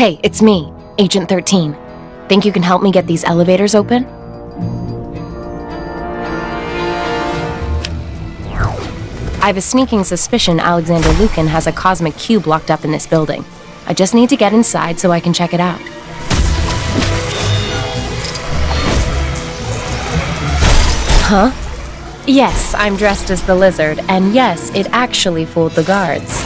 Hey, it's me, Agent 13. Think you can help me get these elevators open? I have a sneaking suspicion Alexander Lucan has a cosmic cube locked up in this building. I just need to get inside so I can check it out. Huh? Yes, I'm dressed as the lizard, and yes, it actually fooled the guards.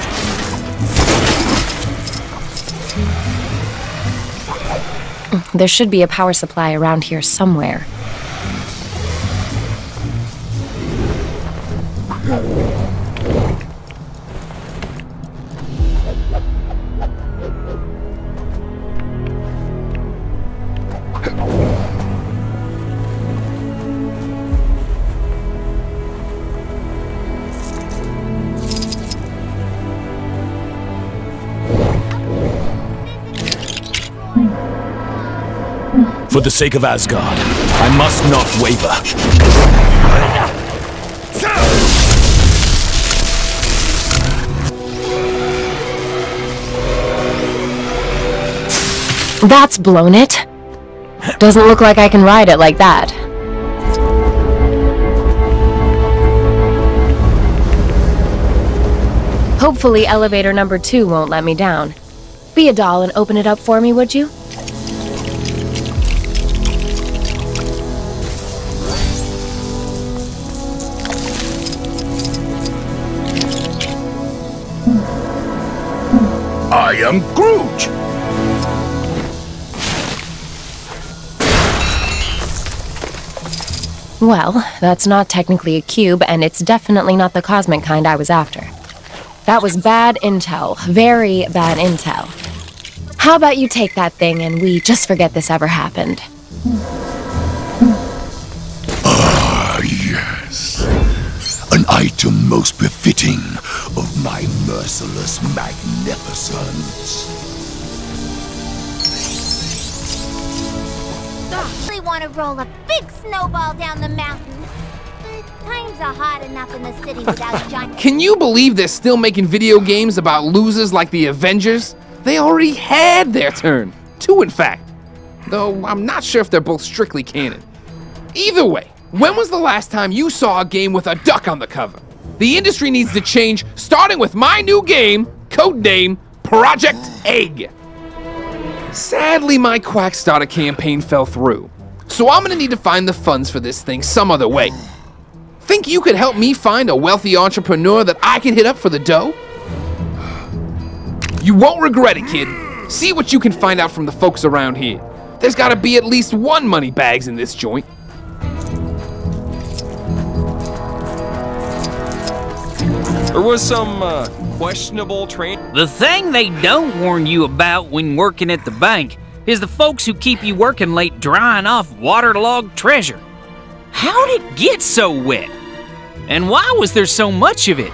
There should be a power supply around here somewhere. For the sake of Asgard, I must not waver. That's blown it. Doesn't look like I can ride it like that. Hopefully elevator number 2 won't let me down. Be a doll and open it up for me, would you? I am Groot! Well, that's not technically a cube, and it's definitely not the cosmic kind I was after. That was bad intel. Very bad intel. How about you take that thing and we just forget this ever happened? Ah, yes. An item most befitting of my merciless magnificence. I want to roll a big snowball down the mountain. But times are hard enough in the city without giant... Can you believe they're still making video games about losers like the Avengers? They already had their turn. 2, in fact. Though I'm not sure if they're both strictly canon. Either way, when was the last time you saw a game with a duck on the cover? The industry needs to change, starting with my new game, codename Project Egg. Sadly, my Quackstarter campaign fell through, so I'm gonna need to find the funds for this thing some other way. Think you could help me find a wealthy entrepreneur that I can hit up for the dough? You won't regret it, kid. See what you can find out from the folks around here. There's gotta be at least one money bags in this joint. There was some, questionable train. The thing they don't warn you about when working at the bank is the folks who keep you working late drying off waterlogged treasure. How'd it get so wet? And why was there so much of it?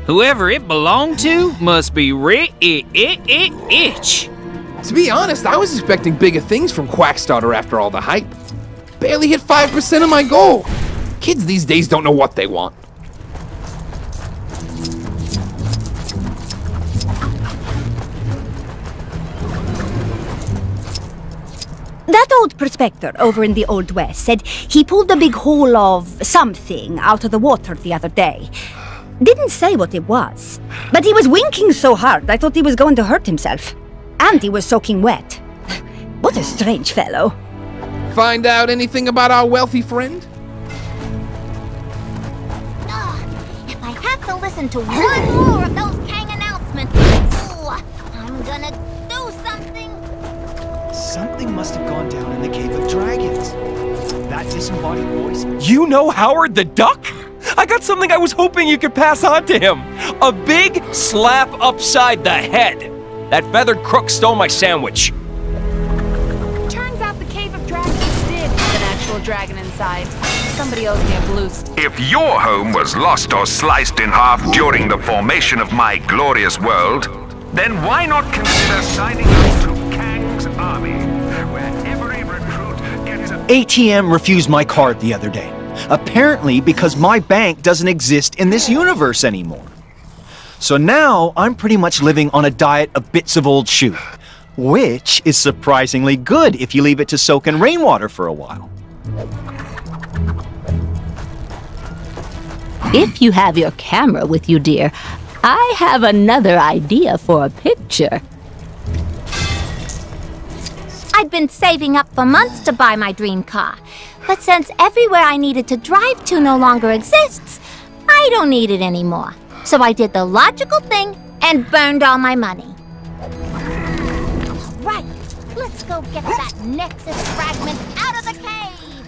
Whoever it belonged to must be rich. To be honest, I was expecting bigger things from Quackstarter after all the hype. Barely hit 5% of my goal. Kids these days don't know what they want. That old prospector over in the Old West said he pulled a big hole of something out of the water the other day. Didn't say what it was, but he was winking so hard I thought he was going to hurt himself. And he was soaking wet. What a strange fellow. Find out anything about our wealthy friend? If I have to listen to one more of those Kang announcements, I'm gonna do something. Something must have gone down in the Cave of Dragons. That disembodied voice. You know Howard the Duck? I got something I was hoping you could pass on to him. A big slap upside the head. That feathered crook stole my sandwich. Turns out the Cave of Dragons did have an actual dragon inside. Somebody owes me a blue. If your home was lost or sliced in half during the formation of my glorious world, then why not consider signing up to Kang's Army, where every recruit gets a... ATM refused my card the other day. Apparently because my bank doesn't exist in this universe anymore. So now I'm pretty much living on a diet of bits of old shoe. which is surprisingly good if you leave it to soak in rainwater for a while. If you have your camera with you, dear, I have another idea for a picture. I'd been saving up for months to buy my dream car. But since everywhere I needed to drive to no longer exists, I don't need it anymore. So I did the logical thing and burned all my money. Right, let's go get that Nexus fragment out of the cave.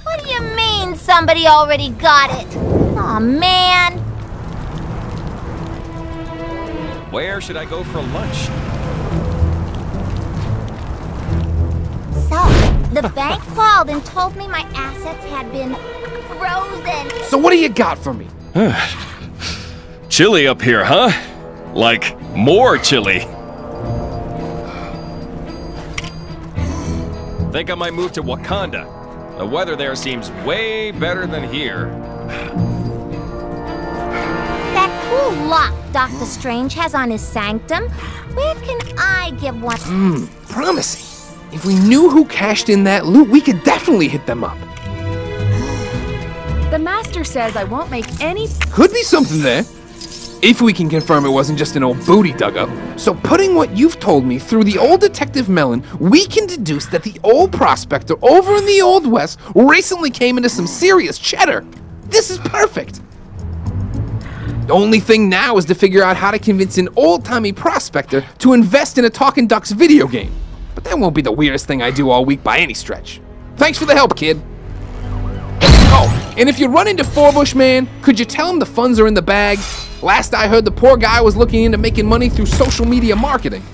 What do you mean somebody already got it? Aw, man. Where should I go for lunch? So, the bank called and told me my assets had been frozen. So what do you got for me? Chilly up here, huh? Like, more chilly. Think I might move to Wakanda. The weather there seems way better than here. That cool lock Dr. Strange has on his sanctum, where can I get one? Promising. If we knew who cashed in that loot, we could definitely hit them up. The master says I won't make any... Could be something there. If we can confirm it wasn't just an old booty dug up. So putting what you've told me through the old Detective Melon, we can deduce that the old prospector over in the Old West recently came into some serious cheddar. This is perfect. The only thing now is to figure out how to convince an old-timey prospector to invest in a Talking Ducks video game. But that won't be the weirdest thing I do all week by any stretch. Thanks for the help, kid. Oh, and if you run into Forbush Man, could you tell him the funds are in the bag? Last I heard, the poor guy was looking into making money through social media marketing.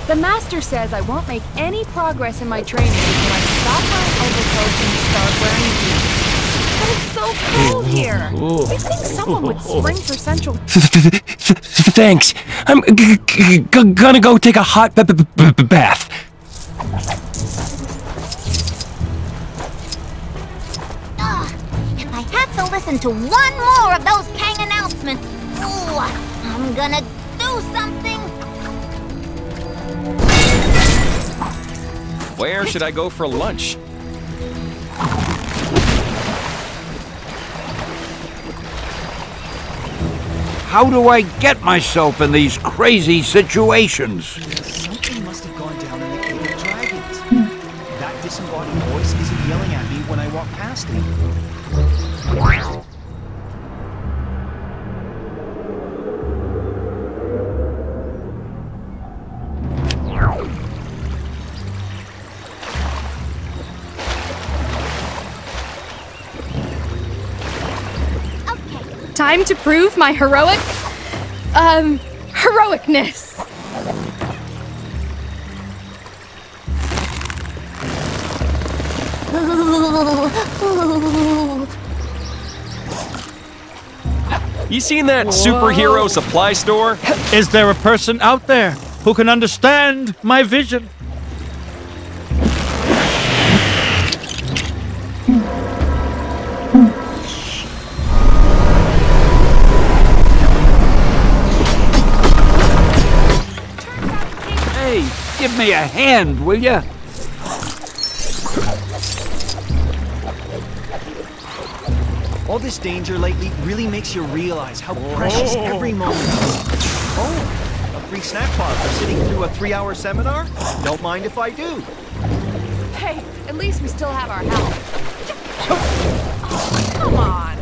The master says I won't make any progress in my training until I stop wearing overcoats and start wearing boots. But it's so cold here. You'd think someone would spring for Central... Thanks. I'm gonna go take a hot bath. If I have to listen to one more of those Kang announcements, I'm gonna do something. Where should I go for lunch? How do I get myself in these crazy situations? Something must have gone down in the Cave of Dragons. That disembodied voice isn't yelling at me when I walk past it. Time to prove my heroicness. You seen that superhero supply store? Is there a person out there who can understand my vision? Hey, give me a hand, will ya? All this danger lately really makes you realize how precious every moment is. Oh, a free snack bar for sitting through a 3-hour seminar? Don't mind if I do. Hey, at least we still have our help. Oh, come on.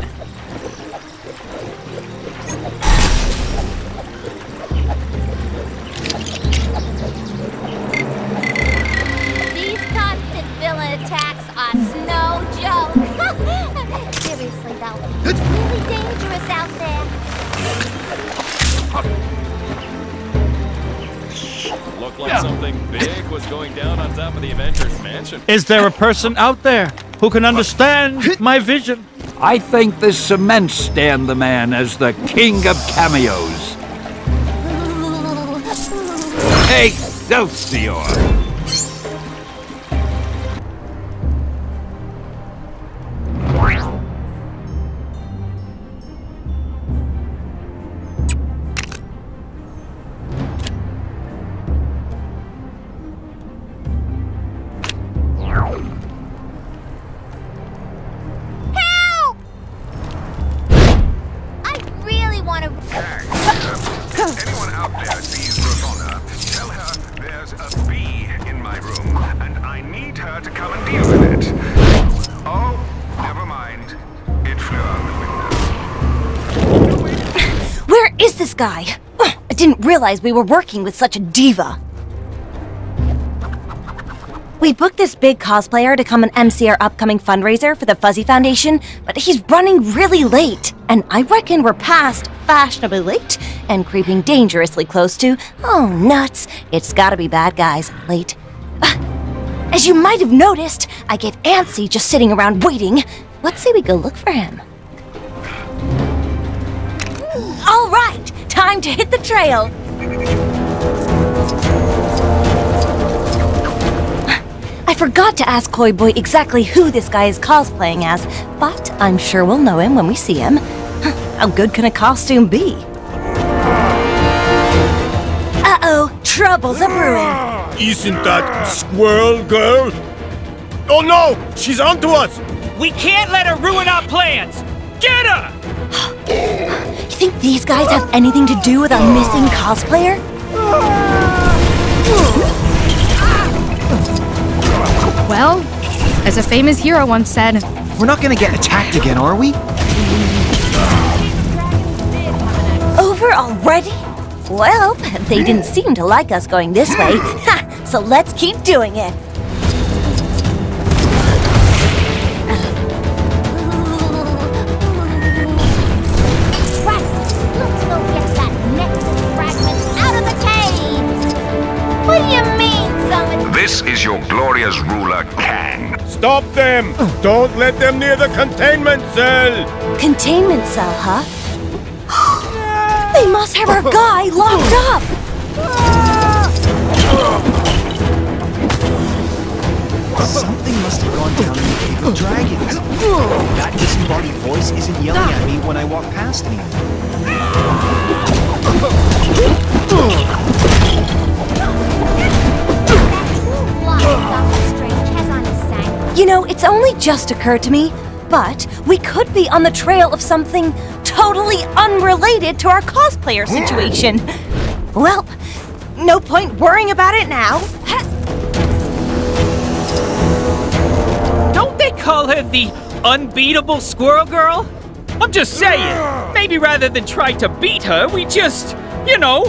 These constant villain attacks are no joke. Seriously though, it's really dangerous out there. Looked like something big was going down on top of the Avengers mansion. Is there a person out there who can understand my vision? I think this cements Stan the Man as the king of cameos. Excelsior! Anyone out there sees Rosanna, tell her there's a bee in my room, and I need her to come and deal with it. Oh, never mind. It flew out the window. Where is this guy? I didn't realize we were working with such a diva. We booked this big cosplayer to come and MC our upcoming fundraiser for the Fuzzy Foundation, but he's running really late. And I reckon we're past fashionably late and creeping dangerously close to, oh nuts, it's gotta be bad guys late. As you might have noticed, I get antsy just sitting around waiting. Let's say we go look for him. All right, time to hit the trail. I forgot to ask Koi Boy exactly who this guy is cosplaying as, but I'm sure we'll know him when we see him. How good can a costume be? Uh-oh, trouble's a-brewing. Isn't that Squirrel Girl? Oh no, she's onto us! We can't let her ruin our plans! Get her! You think these guys have anything to do with our missing cosplayer? Well, as a famous hero once said, We're not gonna get attacked again, are we? Over already? Well, they didn't seem to like us going this way, so let's keep doing it. Right, let's go get that nexus fragment out of the cave! What do you mean, Summon? This is your glorious ruler, Kang. Stop them! Don't let them near the containment cell! Containment cell, huh? They must have our guy locked up! Something must have gone down in the Cave of Dragons. That disembodied voice isn't yelling at me when I walk past him. You know, it's only just occurred to me, but we could be on the trail of something totally unrelated to our cosplayer situation. Well, no point worrying about it now. Don't they call her the unbeatable Squirrel Girl? I'm just saying, maybe rather than try to beat her, we just, you know,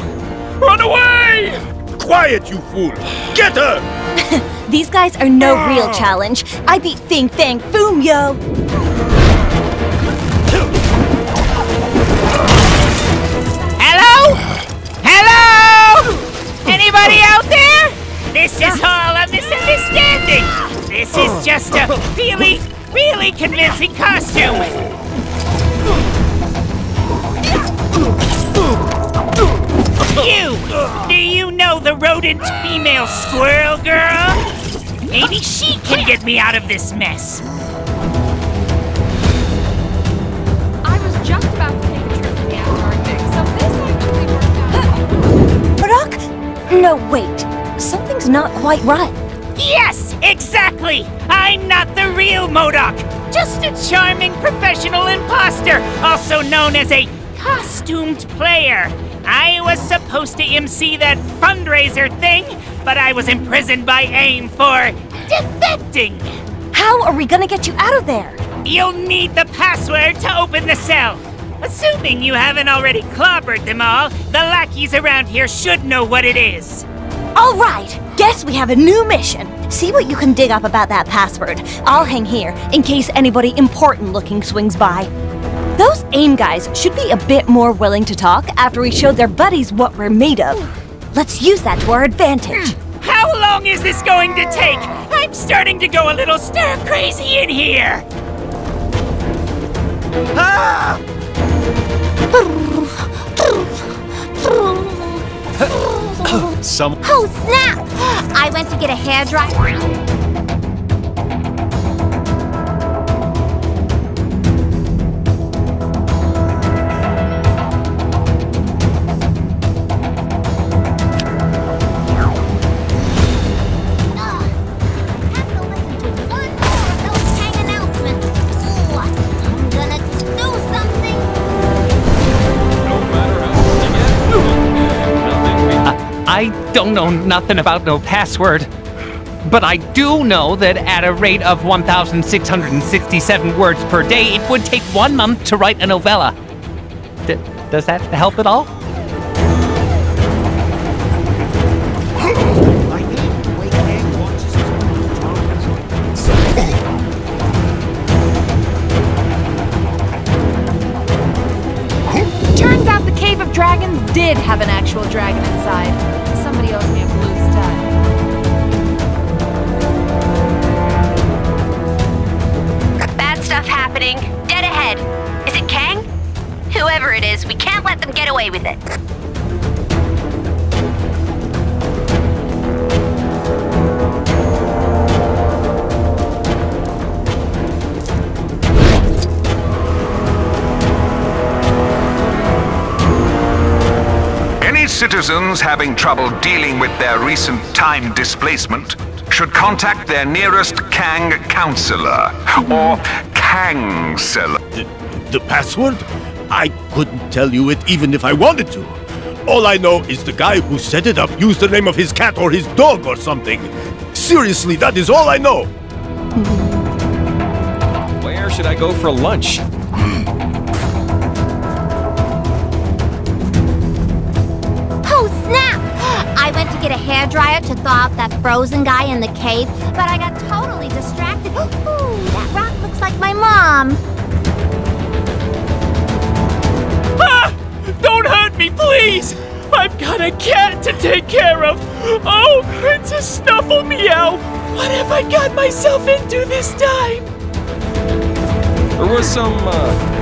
run away! Quiet, you fool! Get her! These guys are no real challenge. I beat Fing Fang Boom, yo! Hello? Hello? Anybody out there? This is all a misunderstanding. This is just a really, really convincing costume. Do you know the rodent female squirrel girl? Maybe she can get me out of this mess. I was just about to take a trip to the Antarctic, so this actually worked out. Brock? No, wait. Something's not quite right. Yes, exactly! I'm not the real MODOK, just a charming professional imposter, also known as a costumed player. I was supposed to MC that fundraiser thing, but I was imprisoned by AIM for defecting. How are we gonna get you out of there? You'll need the password to open the cell. Assuming you haven't already clobbered them all, the lackeys around here should know what it is. All right, guess we have a new mission. See what you can dig up about that password. I'll hang here in case anybody important looking swings by. Those AIM guys should be a bit more willing to talk after we showed their buddies what we're made of. Let's use that to our advantage. How long is this going to take? I'm starting to go a little stir-crazy in here! Ah! Oh, snap! I went to get a hairdryer. I don't know nothing about no password, but I do know that at a rate of 1,667 words per day, it would take 1 month to write a novella. Does that help at all? Turns out the Cave of Dragons did have an actual dragon inside. Somebody owes me a blue stud. Bad stuff happening. Dead ahead. Is it Kang? Whoever it is, we can't let them get away with it. Any citizens having trouble dealing with their recent time displacement should contact their nearest Kang counselor or Kangseller. The password? I couldn't tell you it even if I wanted to. All I know is the guy who set it up used the name of his cat or his dog or something. Seriously, that is all I know. Where should I go for lunch? Oh, snap! I went to get a hairdryer to thaw out that frozen guy in the cave, but I got totally distracted. Ooh, that rock looks like my mom. Ah! Don't hurt me, please! I've got a cat to take care of! Oh, Princess Snuffle Meow! What have I got myself into this time? There was some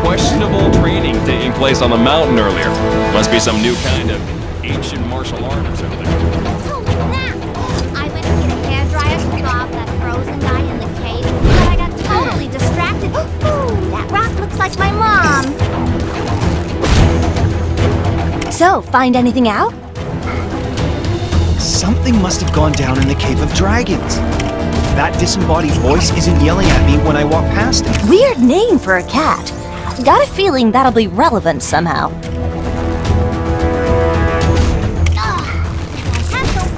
questionable training taking place on the mountain earlier. Must be some new kind of ancient martial art or something. Oh, snap! I went to get a hairdryer to thaw out that frozen guy in the cave, but I got totally distracted. Ooh, that rock looks like my mom. So, find anything out? Something must have gone down in the Cave of Dragons. That disembodied voice isn't yelling at me when I walk past it. Weird name for a cat. Got a feeling that'll be relevant somehow.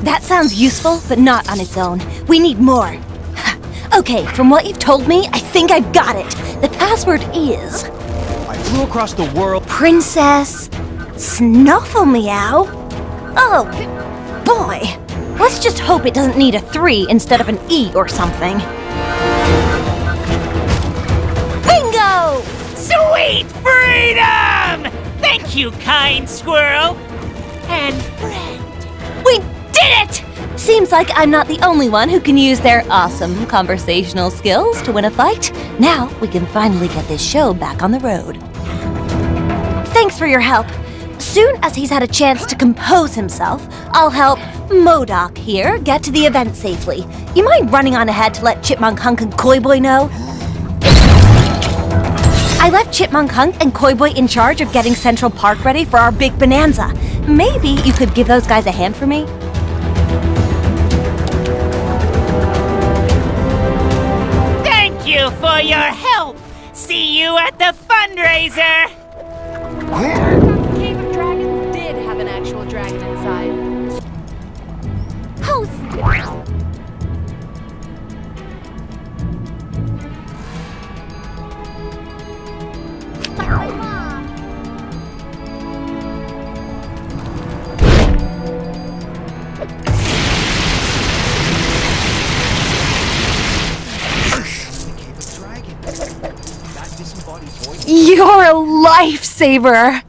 That sounds useful, but not on its own. We need more. Okay, from what you've told me, I think I've got it. The password is... I flew across the world... Princess Snuffle Meow? Oh, boy. Let's just hope it doesn't need a 3 instead of an E or something. Bingo! Sweet freedom! Thank you, kind squirrel. And friend. We did it! Seems like I'm not the only one who can use their awesome conversational skills to win a fight. Now we can finally get this show back on the road. Thanks for your help. Soon as he's had a chance to compose himself, I'll help MODOK here get to the event safely. You mind running on ahead to let Chipmunk Hunk and Koi Boy know? I left Chipmunk Hunk and Koi Boy in charge of getting Central Park ready for our big bonanza. Maybe you could give those guys a hand for me? Thank you for your help. See you at the fundraiser. The Cave of Dragons did have an actual dragon inside. Oh, You're a lifesaver!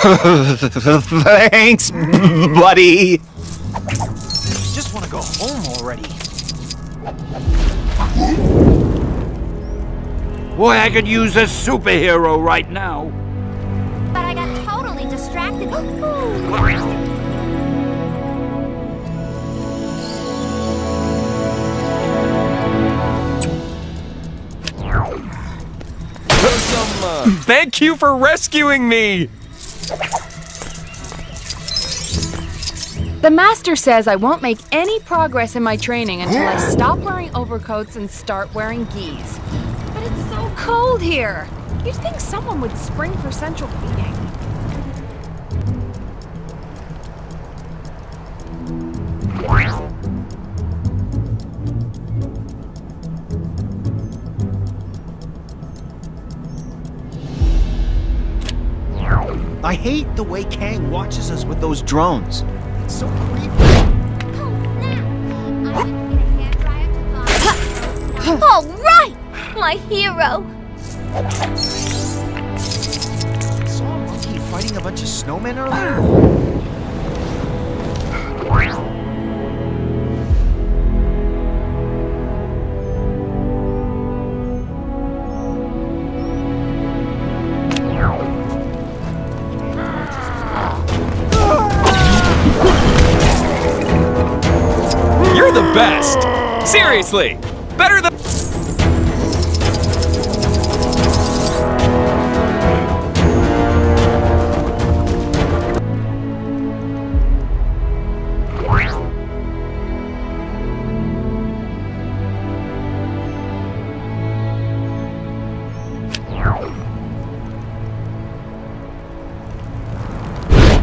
Thanks, buddy. Just want to go home already. Boy, I could use a superhero right now. But I got totally distracted. Thank you for rescuing me! The master says I won't make any progress in my training until I stop wearing overcoats and start wearing gis. But it's so cold here. You'd think someone would spring for central heating. I hate the way Kang watches us with those drones. It's so creepy. All right! My hero! Saw a monkey fighting a bunch of snowmen earlier? You're the best! Seriously! Better than...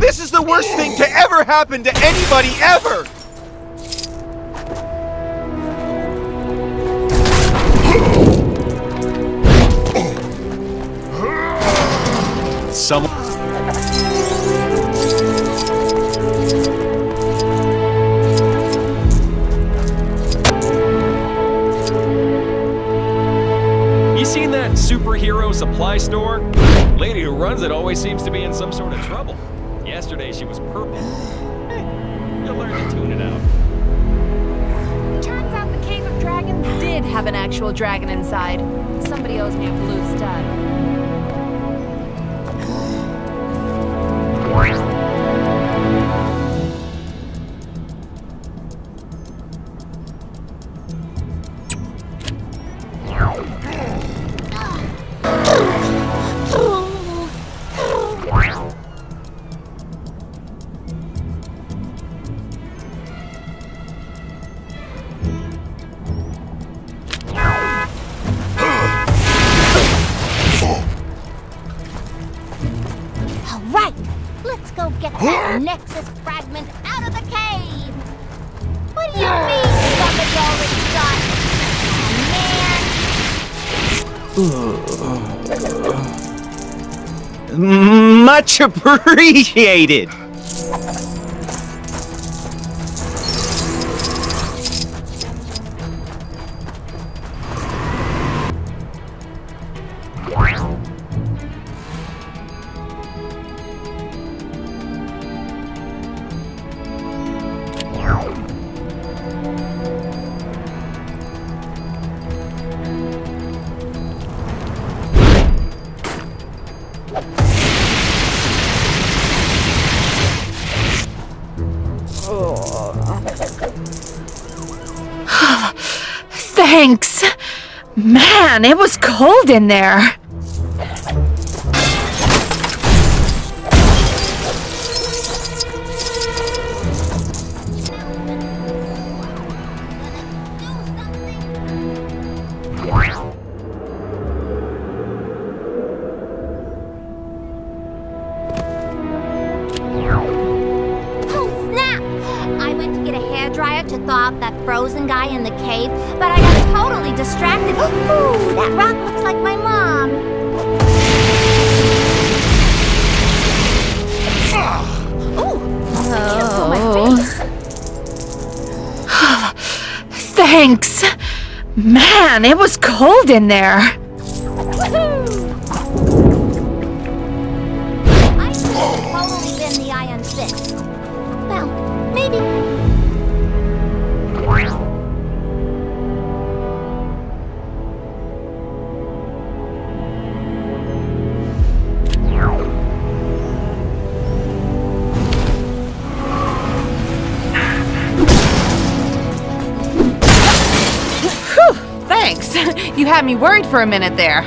This is the worst thing to ever happen to anybody ever! Someone... You seen that superhero supply store? Lady who runs it always seems to be in some sort of trouble. Yesterday she was purple. You'll learn to tune it out. Turns out the Cave of Dragons did have an actual dragon inside. Somebody owes me a blue stud. Get that Nexus fragment out of the cave! What do you mean something's already done? Man! Much appreciated! Thanks! Man, it was cold in there! To thaw out that frozen guy in the cave, but I got totally distracted. Ooh, that rock looks like my mom. Ooh, Oh. Thanks! Man, it was cold in there! I You had me worried for a minute there.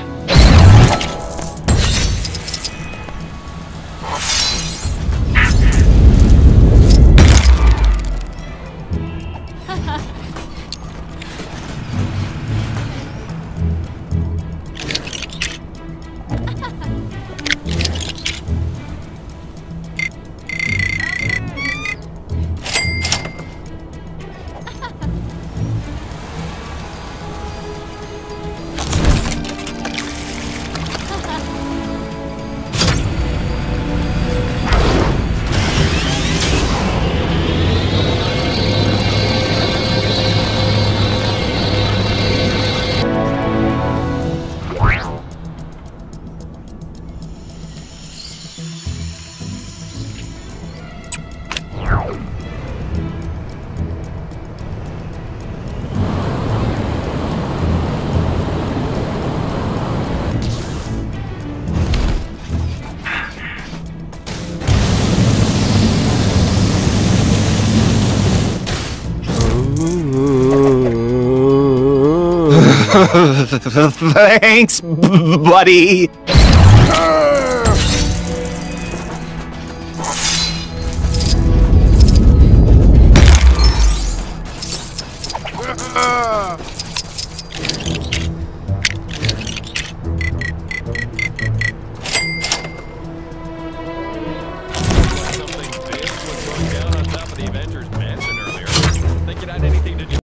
Thanks, buddy.